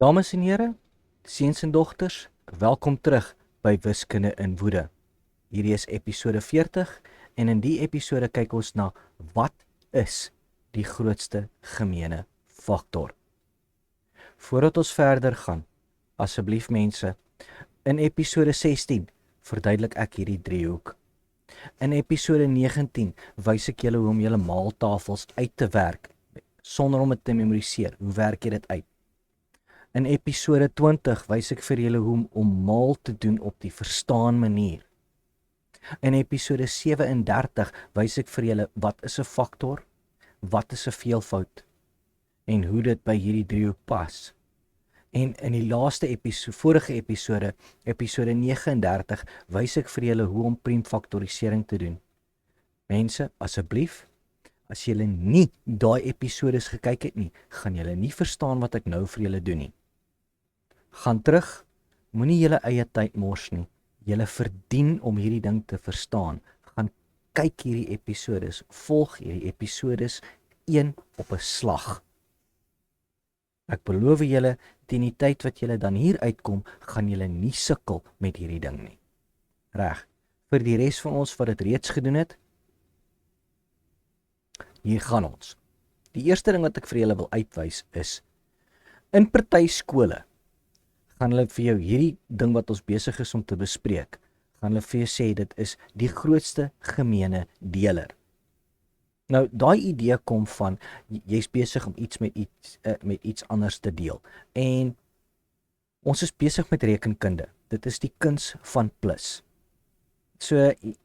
Dames en here, seuns en dogters, welkom terug by Wiskunde in Woede. Hierdie is episode 40 en in die episode kyk ons na wat is die grootste gemeene faktor. Voordat ons verder gaan, asseblief mense, in episode 16 verduidelik ek hierdie driehoek. In episode 19 wys ek julle hoe om julle maaltafels uit te werk sonder om dit te memoriseer. Hoe werk jy dit uit? In episode 20 wys ek vir julle hoe om maal te doen op die verstaan manier. In episode 37 wys ek vir julle wat is 'n faktor, wat is 'n veelvoud en hoe dit by hierdie driehoek pas. En in die laaste vorige episode, episode 39, wys ek vir julle hoe om priemfaktorisering te doen. Mense, asseblief, as julle nie daai episodes gekyk het nie, gaan julle nie verstaan wat ek nou vir julle doen nie. Gaan terug, moenie julle eie tyd mors nie. Julle verdien om hierdie ding te verstaan. Gaan kyk hierdie episodes, volg hierdie episodes een op 'n slag. Ek beloof julle, teen die tyd wat julle dan hier uitkom, gaan julle nie sukkel met hierdie ding nie. Reg. Vir die res van ons wat dit reeds gedoen het, hier gaan ons. Die eerste ding wat ek vir julle wil uitwys is, in party skole gaan hulle vir jou hierdie ding wat ons besig is om te bespreek, gaan hulle vir jou sê dit is die grootste gemeene deler. Nou, daai idee kom van, jy's besig om iets met iets anders te deel. En ons is besig met rekenkunde. Dit is die kuns van plus. So,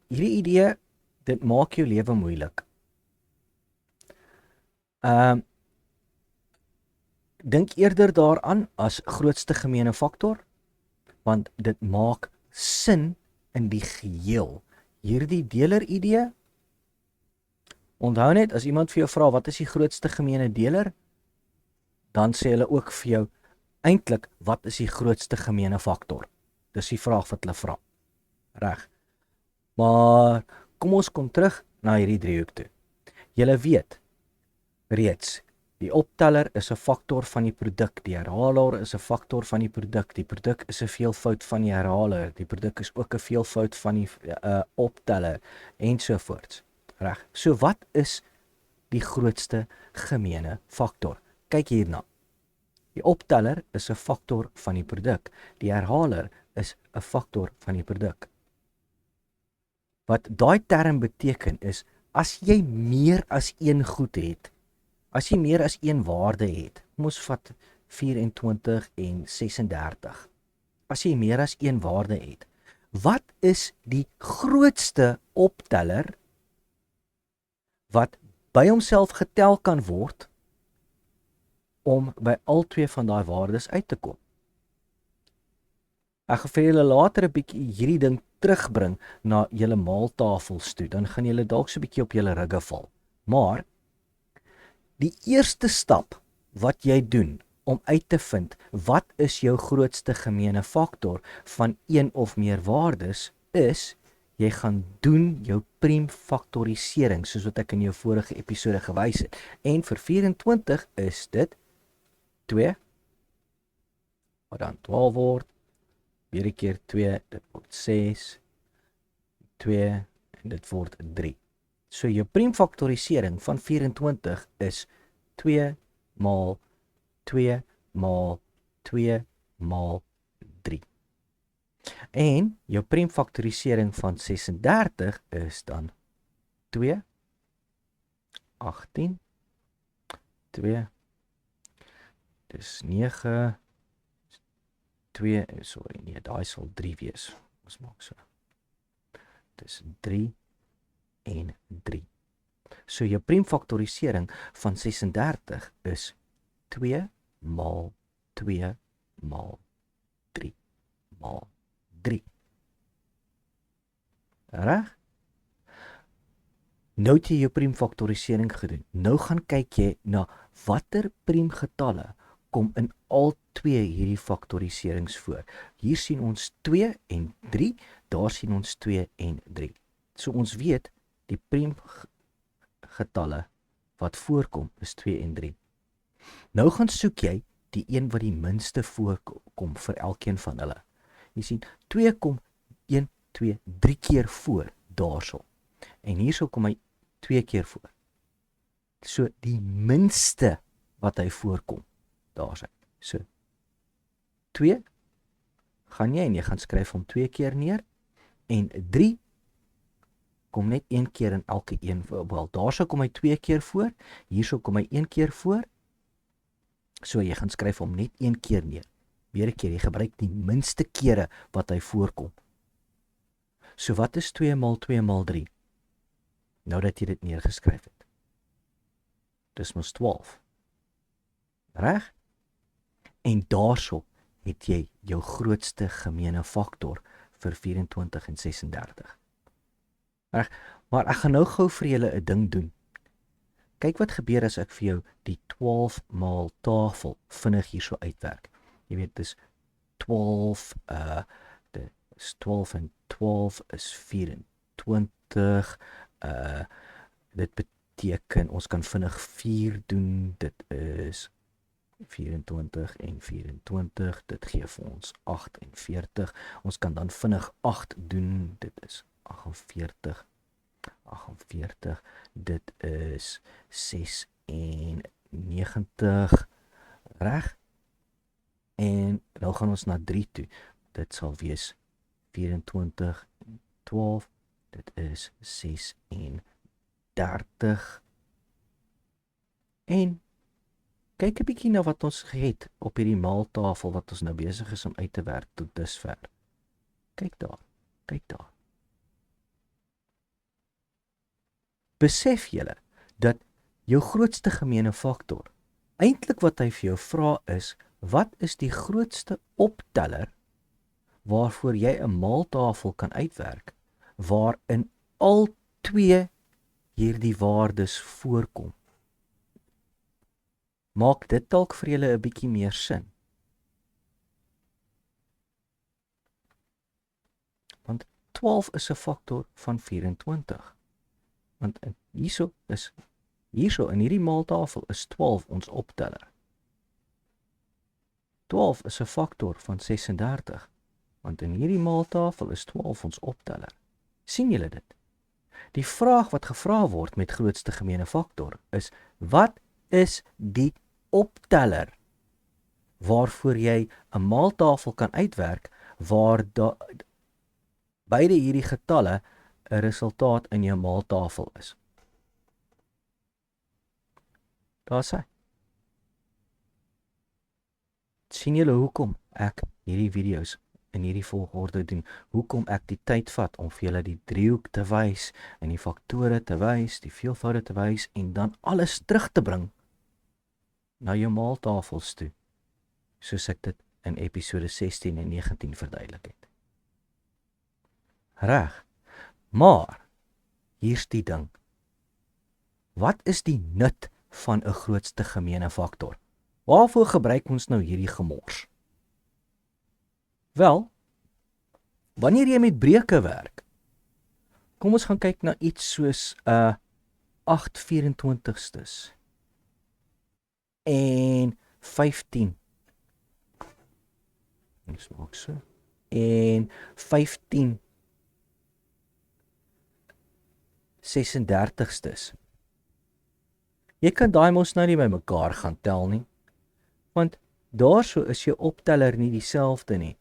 hierdie idee, dit maak jou lewe moeilik. Dink eerder daaraan as grootste gemeene faktor, want dit maak sin in die geheel. Hierdie deler idee, onthou net, as iemand vir jou vra, wat is die grootste gemeene deler? Dan sê hulle ook vir jou, eintlik, wat is die grootste gemeene faktor? Dis die vraag wat hulle vra. Reg. Maar, kom ons kom terug na hierdie driehoek toe. Julle weet, reeds, die opteller is 'n faktor van die produk, die herhaler is 'n faktor van die produk is 'n veelvoud van die herhaler, die produk is ook 'n veelvoud van die opteller, ensovoorts. Reg. So wat is die grootste gemeene faktor? Kyk hierna. Die opteller is 'n faktor van die produk, die herhaler is 'n faktor van die produk. Wat daai term beteken is, as jy meer as een goed het, as jy meer as een waarde het, kom ons vat 24 en 36. As jy meer as een waarde het, wat is die grootste opteller wat by homself getel kan word om by al twee van daai waardes uit te kom? Ek gaan vir julle later 'n bietjie hierdie ding terugbring na julle maaltafels toe, dan gaan julle dalk so 'n bietjie op julle rugge val. Maar die eerste stap wat jy doen om uit te vind wat is jou grootste gemeene faktor van een of meer waardes is, jy gaan doen jou priemfaktorisering, soos wat ek in jou vorige episode gewys het. En vir 24 is dit 2, wat dan 12 word, weer 'n keer 2, dit word 6, 2, en dit word 3. So jou priemfaktorisering van 24 is 2 maal 2 maal 2 maal 3. En jou priemfaktorisering van 36 is dan 2, 18, 2, dis 9, 2, sorry, nee, daai sal 3 wees. Ons maak so. Dis 3 en 3. So jou priemfaktorisering van 36 is 2 maal 2 maal 3 maal 3. Reg? Nou het jy jou priemfaktorisering gedoen. Nou gaan kyk jy na watter priemgetalle kom in al twee hierdie faktoriserings voor. Hier sien ons 2 en 3, daar sien ons 2 en 3. So ons weet die priemgetalle wat voorkom is 2 en 3. Nou gaan soek jy die een wat die minste voorkom vir elkeen van hulle. Jy sien, 2 kom 1, 2, 3 keer voor daarso. En hierso kom hy 2 keer voor. So die minste wat hy voorkom, daar sy. So 2 gaan jy en jy gaan skryf hom 2 keer neer en 3 kom net 1 keer in elke een. Wel, daarso kom hy 2 keer voor, hierso kom hy 1 keer voor. So jy gaan skryf hom net 1 keer neer. Weer 'n keer, jy gebruik die minste kere wat hy voorkom. So wat is 2 maal 2 maal 3? Nou dat jy dit neergeskryf het. Dis mos 12. Reg? En daarso het jy jou grootste gemeene faktor vir 24 en 36. Reg? Maar ek gaan nou gou vir julle 'n ding doen. Kyk wat gebeur as ek vir jou die 12 maal tafel vinnig hierso uitwerk. Jy weet, dis 12, dit is 12 en 12 is 24, dit beteken, ons kan vinnig 4 doen, dit is 24 en 24, dit gee vir ons 48, ons kan dan vinnig 8 doen, dit is 48, dit is 96, reg? En nou gaan ons na 3 toe, dit sal wees 24 en 12, dit is 36, en kyk 'n bietjie na wat ons het op hierdie maaltafel wat ons nou besig is om uit te werk tot dusver. Kyk daar, kyk daar. Besef julle dat jou grootste gemeene faktor, eintlik wat hy vir jou vra is, wat is die grootste opteller waarvoor jy 'n maaltafel kan uitwerk, waarin al 2 hierdie waardes voorkom? Maak dit dalk vir julle 'n bietjie meer sin. Want 12 is 'n faktor van 24. Want hierso in hierdie maaltafel is 12 ons opteller. 12 is 'n faktor van 36. Want in hierdie maaltafel is 12 ons opteller. Sien julle dit? Die vraag wat gevra word met grootste gemeene faktor is, wat is die opteller waarvoor jy 'n maaltafel kan uitwerk waar beide hierdie getalle 'n resultaat in jou maaltafel is? Daar sê. Sien julle hoekom ek hierdie video's in hierdie volgorde doen? Hoekom ek die tyd vat om vir julle die driehoek te wys en die faktore te wys, die veelvoude te wys en dan alles terug te bring na jou maaltafels toe, soos ek dit in episode 16 en 19 verduidelik het. Reg, maar hier's die ding. Wat is die nut van 'n grootste gemeene faktor? Waarvoor gebruik ons nou hierdie gemors? Wel, wanneer jy met breuke werk, kom ons gaan kyk na iets soos 8 24stes en 15. Ons maak so. En 15 36stes. Jy kan daai mos nou nie by mekaar gaan tel nie, want daarso is jou opteller nie dieselfde nie.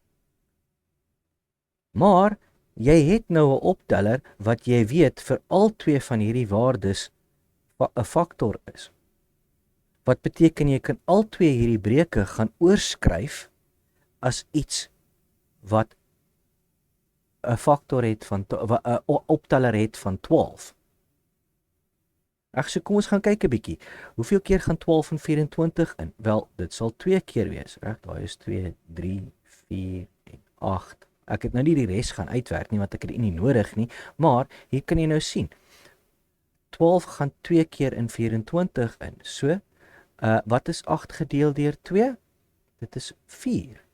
Maar jy het nou 'n opteller wat jy weet vir al 2 van hierdie waardes 'n faktor is. Wat beteken jy kan al 2 hierdie breuke gaan oorskryf as iets wat 'n faktor het van 'n opteller het van 12. So kom ons gaan kyk 'n bietjie. Hoeveel keer gaan 12 en 24 in? Wel, dit sal 2 keer wees, reg? Daai is 2, 3, 4 en 8. Ek het nou nie die res gaan uitwerk nie, want ek het dit nie nodig nie, maar hier kan jy nou sien. 12 gaan 2 keer in 24 in. So, wat is 8 gedeel deur 2? Dit is 4.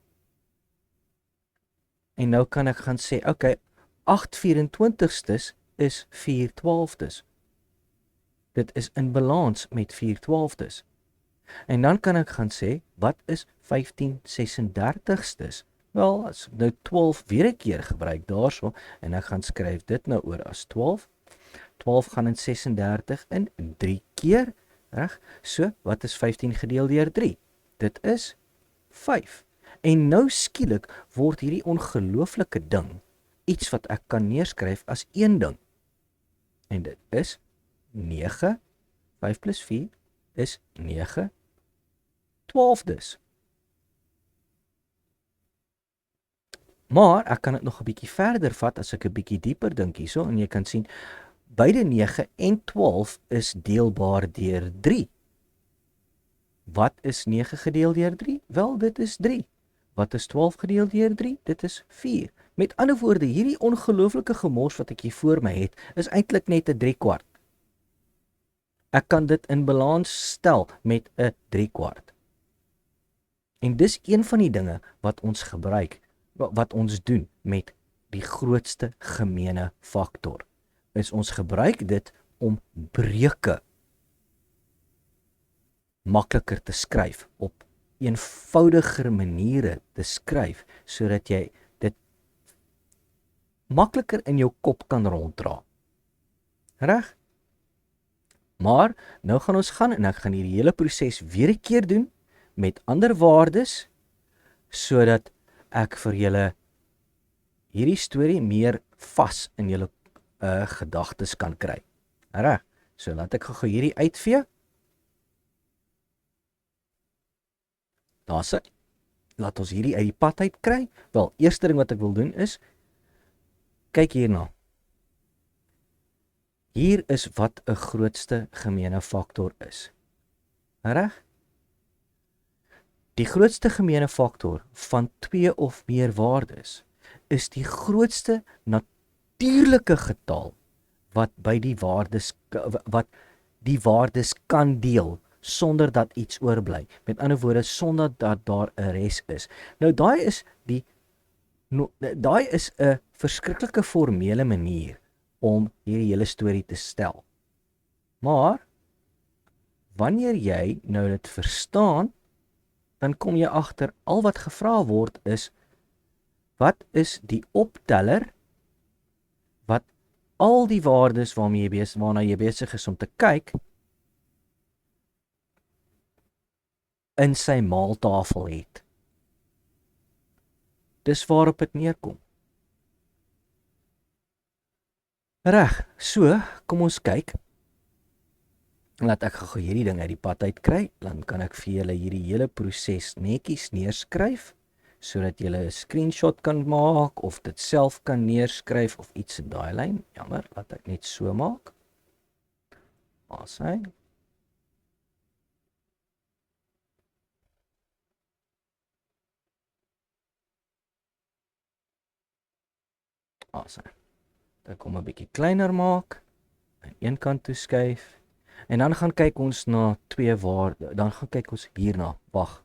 En nou kan ek gaan sê, okay, 8 24stes is 4 12stes. Dit is in balans met 4 12stes. En dan kan ek gaan sê, wat is 15/36stes? Wel, as ek nou 12 weer 'n keer gebruik daarso, en ek gaan skryf dit nou oor as 12. 12 gaan in 36 in 3 keer, reg? So, wat is 15 gedeel deur 3? Dit is 5. En nou skielik word hierdie ongelooflike ding iets wat ek kan neerskryf as een ding. En dit is 9, 5 plus 4 is 9 12des. Maar ek kan dit nog 'n bietjie verder vat as ek 'n bietjie dieper dink hierso, en jy kan sien beide 9 en 12 is deelbaar deur 3. Wat is 9 gedeel deur 3? Wel, dit is 3. Wat is 12 gedeel deur 3? Dit is 4. Met ander woorde, hierdie ongelooflike gemors wat ek hier voor my het, is eintlik net 'n 3/4. Ek kan dit in balans stel met 'n 3/4. En dis een van die dinge wat ons gebruik, wat ons doen met die grootste gemeene faktor. Is ons gebruik dit om breuke makliker te skryf, op eenvoudiger maniere te skryf, sodat jy dit makliker in jou kop kan ronddra. Reg? Maar nou gaan ons gaan en ek gaan hierdie hele proses weer 'n keer doen met ander waardes, sodat ek vir julle hierdie storie meer vas in julle gedagtes kan kry. Reg? So laat ek gou hierdie uitvee. Daar's hy. Laat ons hierdie uit die pad uit kry. Wel, eerste ding wat ek wil doen is, kyk hierna. Hier is wat 'n grootste gemeene faktor is. Reg? Die grootste gemeene faktor van 2 of meer waardes is die grootste natuurlike getal wat die waardes kan deel sonder dat iets oorbly. Met ander woorde, sonder dat daar 'n res is. Nou daai is 'n verskriklike formele manier om hierdie hele storie te stel. Maar wanneer jy nou dit verstaan, dan kom jy agter al wat gevra word is, wat is die opteller wat al die waardes waarna jy besig is om te kyk in sy maaltafel het. Dis waarop dit neerkom. Reg, so kom ons kyk. Laat ek gou hierdie ding uit die pad uit kry, dan kan ek vir julle hierdie hele proses netjies neerskryf, sodat julle 'n screenshot kan maak of dit self kan neerskryf of iets in daai lyn. Jammer, laat ek net so maak. Asai. Asai. Dan kom 'n bietjie kleiner maak, aan een kant toe skuif. En dan gaan kyk ons na 2 waardes. Dan gaan kyk ons hierna. Wag.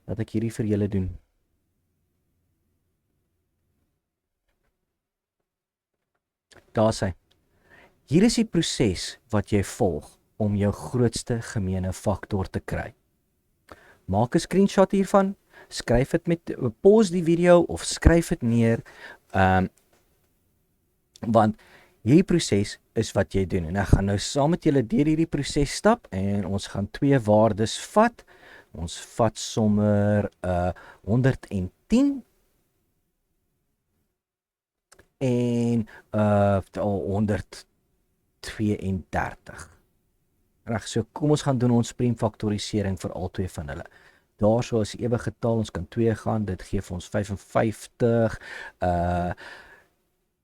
Laat ek hierdie vir julle doen. Daar's hy. Hier is die proses wat jy volg om jou grootste gemeene faktor te kry. Maak 'n screenshot hiervan, skryf dit pause die video of skryf dit neer, want hierdie proses is wat jy doen. En ek gaan nou saam met julle deur hierdie proses stap en ons gaan 2 waardes vat. Ons vat sommer 110 en 132. Reg, so kom ons gaan doen ons priemfaktorisering vir al 2 van hulle. Daarso is 'n ewige getal, ons kan 2 gaan, dit gee vir ons 55.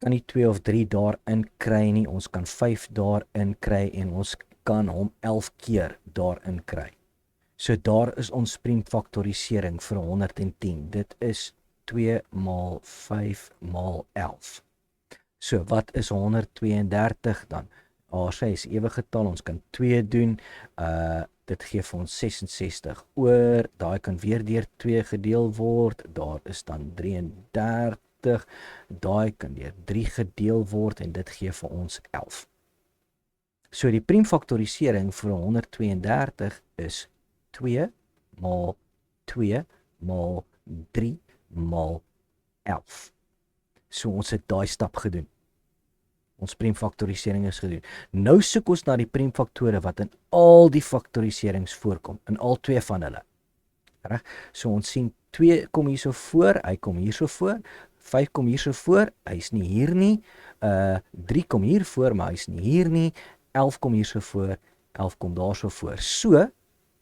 Kan nie 2 of 3 daarin kry nie, ons kan 5 daarin kry en ons kan hom 11 keer daarin kry. So daar is ons priemfaktorisering vir 110. Dit is 2 maal 5 maal 11. So wat is 132 dan? Sy is ewige getal, ons kan 2 doen. Dit gee vir ons 66 oor. Daai kan weer deur 2 gedeel word. Daar is dan 33. Daai kan deur 3 gedeel word en dit gee vir ons 11. So die priemfaktorisering vir 132 is 2 maal 2 maal 3 maal 11. So ons het daai stap gedoen. Ons priemfaktorisering is gedoen. Nou soek ons na die priemfaktore wat in al die faktoriserings voorkom, in al twee van hulle. Reg? So ons sien 2 kom hierso voor, hy kom hierso voor, 5 kom hierso voor, hy's nie hier nie. 3 kom hier voor, maar hy's nie hier nie. 11 kom hierso voor, 11 kom daarso voor. So,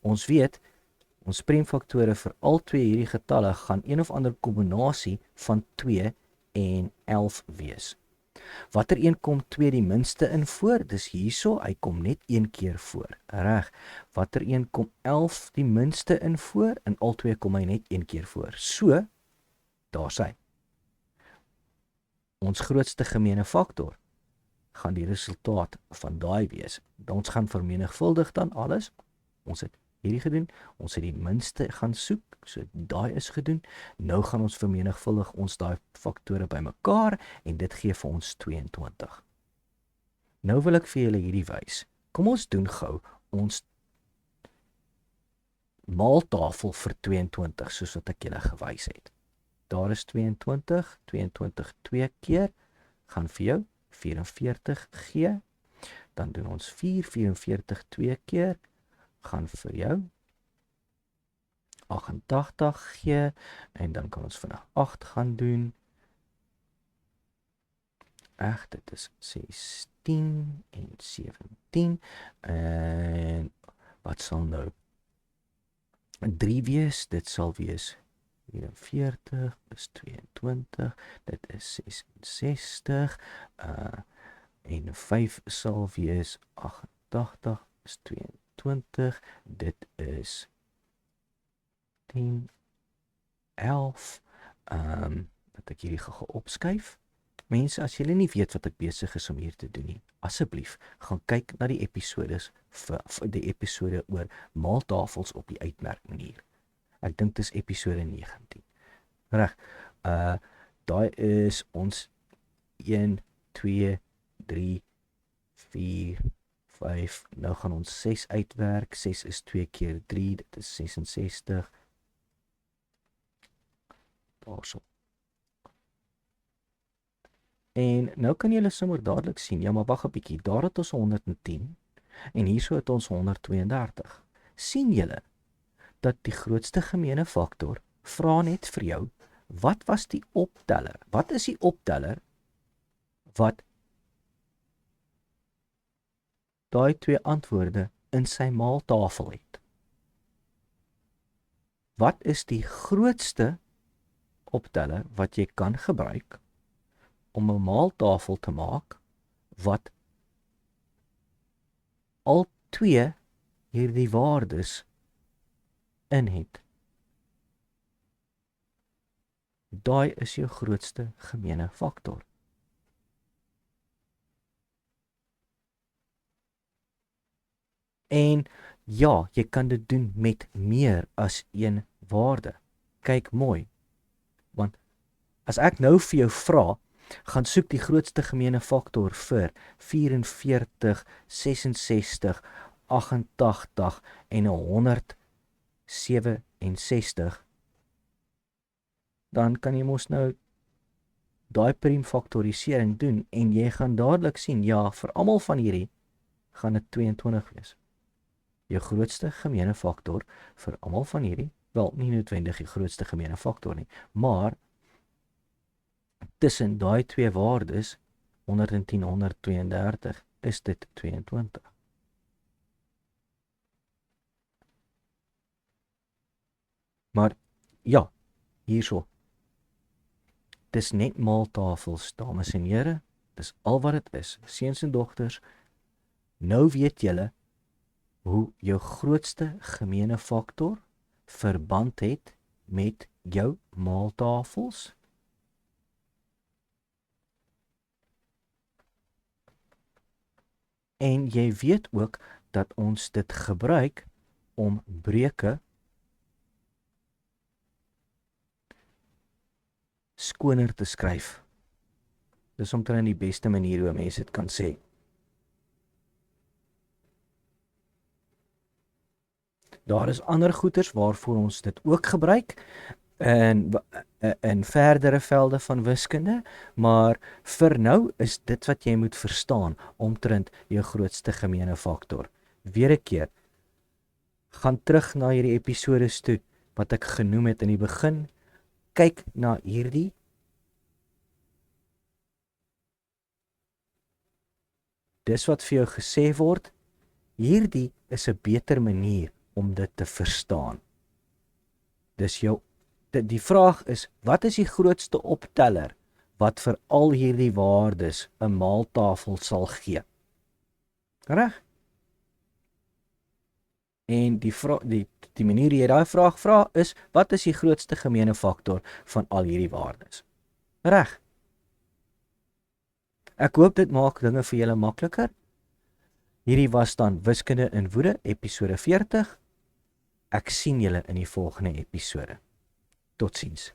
ons weet, ons priemfaktore vir al twee hierdie getalle gaan een of ander kombinasie van 2 en 11 wees. Watter een kom 2 die minste in voor? Dis hierso, hy kom net een keer voor. Reg. Watter een kom 11 die minste in voor? En al twee kom hy net een keer voor. So, daar's hy. Ons grootste gemeene faktor gaan die resultaat van daai wees. Ons gaan vermenigvuldig dan alles. Ons het hierdie gedoen, ons het die minste gaan soek, so daai is gedoen. Nou gaan ons vermenigvuldig ons daai faktore bymekaar en dit gee vir ons 22. Nou wil ek vir julle hierdie wys. Kom ons doen gou ons maaltafel vir 22 soos wat ek julle gewys het. Daar is 22, 22 2 keer gaan vir jou 44 gee. Dan doen ons 44 2 keer gaan vir jou 88 gee en dan kan ons vanaf 8 gaan doen. Ag, dit is 16 en 17 en wat sal nou 3 wees? Dit sal wees 44 is 22, dit is 66 en 5 sal wees 88 is 22, dit is 10, 11, dat ek hierdie gou opskuif. Mense, as julle nie weet wat ek besig is om hier te doen nie, asseblief, gaan kyk na die episodes vir die episode oor maaltafels op die uitmerkmanier. Ek dink dit is episode 19. Reg, daai is ons 1, 2, 3, 4, 5, nou gaan ons 6 uitwerk, 6 is 2 keer 3, dit is 66, daarso. En nou kan julle sommer dadelik sien, ja maar wag 'n bietjie, daar het ons 110 en hierso het ons 132. Sien julle dat die grootste gemeene faktor vra net vir jou, wat was die opteller? Wat is die opteller wat daai twee antwoorde in sy maaltafel het? Wat is die grootste opteller wat jy kan gebruik om 'n maaltafel te maak wat al twee hierdie waardes in het? Daai is jou grootste gemeene faktor. En ja, jy kan dit doen met meer as een waarde. Kyk mooi. Want as ek nou vir jou vra, gaan soek die grootste gemeene faktor vir 44, 66, 88 en 167, dan kan jy mos nou daai priemfaktorisering doen en jy gaan dadelik sien, ja, vir almal van hierdie gaan dit 22 wees. Jou grootste gemeene faktor vir almal van hierdie, wel nie noodwendig die grootste gemeene faktor nie, maar tussen daai twee waardes 110 132 is dit 22. Maar ja, hierso. Dis net maaltafels, dames en here. Dis al wat dit is. Seuns en dogters, nou weet julle hoe jou grootste gemeene faktor verband het met jou maaltafels. En jy weet ook dat ons dit gebruik om breuke skoner te skryf. Dis omtrent die beste manier hoe mense dit kan sê. Daar is ander goeters waarvoor ons dit ook gebruik in verdere velde van wiskunde, maar vir nou is dit wat jy moet verstaan omtrent jou grootste gemeene faktor. Weer 'n keer, gaan terug na hierdie episodes toe wat ek genoem het in die begin. Kyk na hierdie dis wat vir jou gesê word. Hierdie is 'n beter manier om dit te verstaan. Die vraag is, wat is die grootste opteller wat vir al hierdie waardes 'n maaltafel sal gee? Reg? En die manier jy daai vraag vra is, wat is die grootste gemeene faktor van al hierdie waardes? Reg? Ek hoop dit maak dinge vir julle makliker. Hierdie was dan Wiskunde in Woede, episode 40. Ek sien julle in die volgende episode. Totsiens.